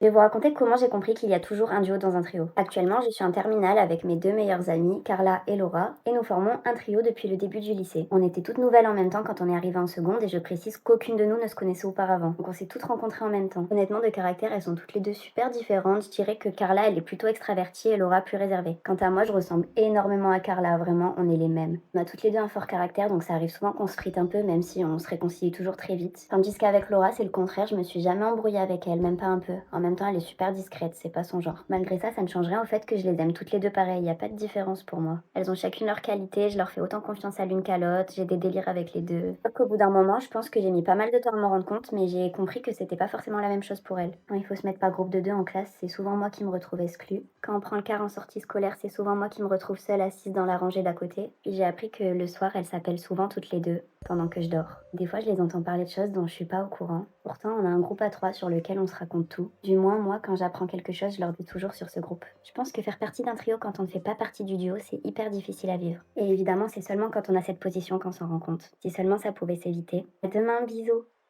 Je vais vous raconter comment j'ai compris qu'il y a toujours un duo dans un trio. Actuellement, je suis en terminale avec mes deux meilleures amies, Carla et Laura, et nous formons un trio depuis le début du lycée. On était toutes nouvelles en même temps quand on est arrivé en seconde, et je précise qu'aucune de nous ne se connaissait auparavant. Donc on s'est toutes rencontrées en même temps. Honnêtement, de caractère, elles sont toutes les deux super différentes. Je dirais que Carla, elle est plutôt extravertie et Laura plus réservée. Quant à moi, je ressemble énormément à Carla, vraiment, on est les mêmes. On a toutes les deux un fort caractère, donc ça arrive souvent qu'on se frite un peu, même si on se réconcilie toujours très vite. Tandis qu'avec Laura, c'est le contraire, je me suis jamais embrouillée avec elle, même pas un peu. En même temps, elle est super discrète, c'est pas son genre. Malgré ça ne change rien au fait que je les aime toutes les deux pareil, y a pas de différence pour moi. Elles ont chacune leur qualité, je leur fais autant confiance à l'une qu'à l'autre, j'ai des délires avec les deux. Sauf qu'au bout d'un moment, je pense que j'ai mis pas mal de temps à m'en rendre compte, mais j'ai compris que c'était pas forcément la même chose pour elles. Quand il faut se mettre par groupe de deux en classe, c'est souvent moi qui me retrouve exclue. Quand on prend le car en sortie scolaire, c'est souvent moi qui me retrouve seule assise dans la rangée d'à côté. Puis j'ai appris que le soir, elles s'appellent souvent toutes les deux, pendant que je dors. Des fois, je les entends parler de choses dont je suis pas au courant. Pourtant, on a un groupe à trois sur lequel on se raconte tout. Du moins, moi, quand j'apprends quelque chose, je leur dis toujours sur ce groupe. Je pense que faire partie d'un trio quand on ne fait pas partie du duo, c'est hyper difficile à vivre. Et évidemment, c'est seulement quand on a cette position qu'on s'en rend compte. Si seulement ça pouvait s'éviter. À demain, bisous!